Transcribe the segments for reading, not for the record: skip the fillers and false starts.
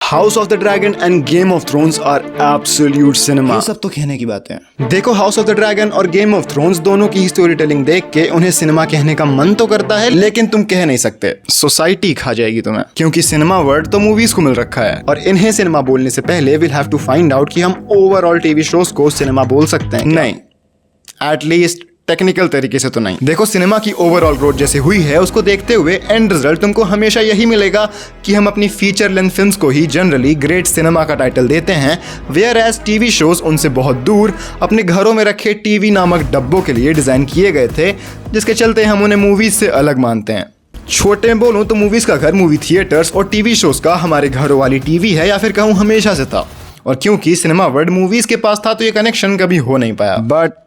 House of the dragon and game of thrones are absolute cinema. ये सब तो कहने की बातें हैं। देखो, हाउस ऑफ द ड्रैगन और गेम ऑफ थ्रोन्स दोनों की स्टोरी टेलिंग देख के उन्हें सिनेमा कहने का मन तो करता है, लेकिन तुम कह नहीं सकते, सोसाइटी खा जाएगी तुम्हें, क्योंकि सिनेमा वर्ड तो मूवीज को मिल रखा है और इन्हें सिनेमा बोलने से पहले will have to find out कि हम ओवरऑल टीवी शोज को सिनेमा बोल सकते हैं। नहीं, एटलीस्ट टेक्निकल तरीके से तो नहीं। देखो, सिनेमा की ओवरऑल ग्रोथ जैसे हुई है उसको देखते हुए एंड रिजल्ट तुमको हमेशा यही मिलेगा कि हम अपनी फीचर लेंथ फिल्म्स को ही जनरली ग्रेट सिनेमा का टाइटल देते हैं, वेयर एज टीवी शोज उनसे बहुत दूर अपने घरों में रखे टीवी नामक डब्बों के लिए डिजाइन किए गए थे, जिसके चलते हम उन्हें मूवीज से अलग मानते हैं। छोटे में बोलूं तो मूवीज का घर मूवी थिएटर्स और टीवी शोज का हमारे घरों वाली टीवी है, या फिर कहूं हमेशा से था। और क्योंकि सिनेमा वर्ड मूवीज के पास था तो ये कनेक्शन कभी हो नहीं पाया। But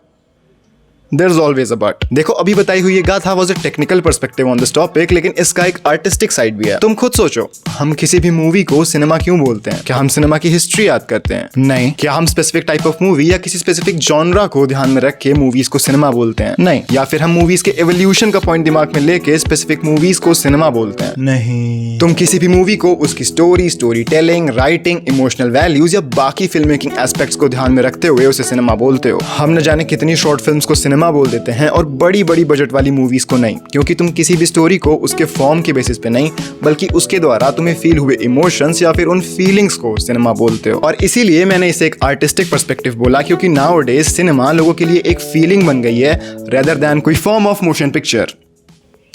There's always a but। देखो, अभी बताई हुई ये गाथा was a technical perspective on this topic, लेकिन इसका एक आर्टिस्टिक साइड भी है। तुम खुद सोचो, हम किसी भी मूवी को सिनेमा क्यों बोलते हैं? क्या हम सिनेमा की हिस्ट्री याद करते हैं? नहीं। क्या हम स्पेसिफिक टाइप ऑफ मूवी या किसी स्पेसिफिक जॉनरा को ध्यान में रख के मूवीज को सिनेमा बोलते हैं? नहीं। या फिर हम मूवीज के एवोल्यूशन का पॉइंट दिमाग में लेके स्पेसिफिक मूवीज को सिनेमा बोलते हैं? नहीं। तुम किसी भी मूवी को उसकी story telling, writing, emotional values या बाकी फिल्म मेकिंग एस्पेक्ट्स को ध्यान में रखते हुए उसे सिनेमा बोलते हो। हम न जाने कितनी शॉर्ट फिल्म्स को सिनेमा बोल देते हैं और बड़ी बड़ी बजट वाली मूवीज को नहीं, क्योंकि तुम किसी भी स्टोरी को उसके फॉर्म के बेसिस पे नहीं, बल्कि उसके द्वारा तुम्हें फील हुए इमोशंस या फिर उन फीलिंग्स को सिनेमा बोलते हो। और इसीलिए मैंने इसे एक आर्टिस्टिक पर्सपेक्टिव बोला, क्योंकि नाउअडेज सिनेमा लोगों के लिए एक फीलिंग बन गई है रेदर देन कोई form of motion picture,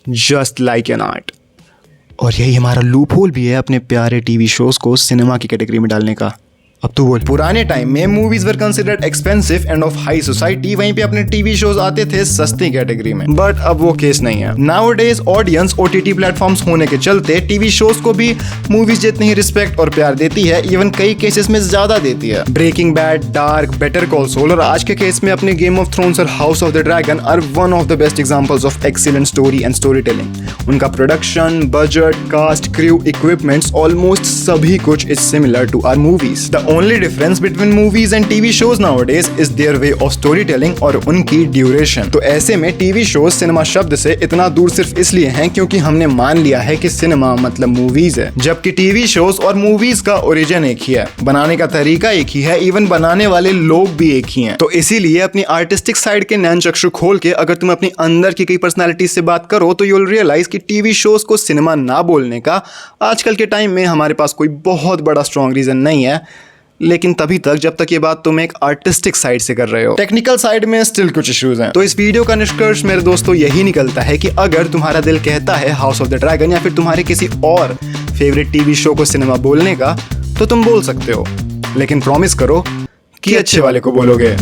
just like an art. और यही हमारा लूप होल भी है अपने प्यारे टीवी शोज को सिनेमा की कैटेगरी में डालने का। अब तू बोल। पुराने टाइम में movies were considered expensive end of high society, वहीं पे अपने टीवी शोज आते थे सस्ती कैटेगरी में। बट अब वो केस नहीं है। नाउअडेज ऑडियंस ओटीटी प्लेटफॉर्म्स होने के चलते टीवी शोज को भी मूवीज जितनी ही रिस्पेक्ट और प्यार देती है, इवन कई केसेस में ज्यादा देती है। Breaking Bad, Dark, Better Call Saul और आज के केस में अपने गेम ऑफ थ्रोन्स और House of the Dragon are one of the best examples of excellent story and story telling. उनका production, budget, cast, crew, equipments, almost सभी कुछ is similar to our movies. The only difference between movies and TV shows nowadays is their way of storytelling और उनकी duration. तो ऐसे में TV shows cinema शब्द से इतना दूर सिर्फ इसलिए हैं क्योंकि हमने मान लिया है कि सिनेमा मतलब मूवीज है, जबकि टीवी शोज और मूवीज का ओरिजिन एक ही है, बनाने का तरीका एक ही है, इवन बनाने वाले लोग भी एक ही हैं। तो इसीलिए अपनी आर्टिस्टिक साइड के नैन चक्षु खोल के अगर तुम अपनी अंदर की कई पर्सनैलिटीज से बात करो तो यूल रियलाइज कि टीवी शोज को सिनेमा ना बोलने का आजकल के टाइम में हमारे पास कोई बहुत बड़ा स्ट्रॉन्ग रीजन नहीं है, लेकिन तभी तक जब तक ये बात तुम एक आर्टिस्टिक साइड से कर रहे हो। टेक्निकल साइड में स्टिल कुछ इश्यूज हैं। तो इस वीडियो का निष्कर्ष मेरे दोस्तों यही निकलता है कि अगर तुम्हारा दिल कहता है हाउस ऑफ द ड्रैगन या फिर तुम्हारे किसी और फेवरेट टीवी शो को सिनेमा बोलने का, तो तुम बोल सकते हो, लेकिन प्रॉमिस करो कि अच्छे वाले को बोलोगे।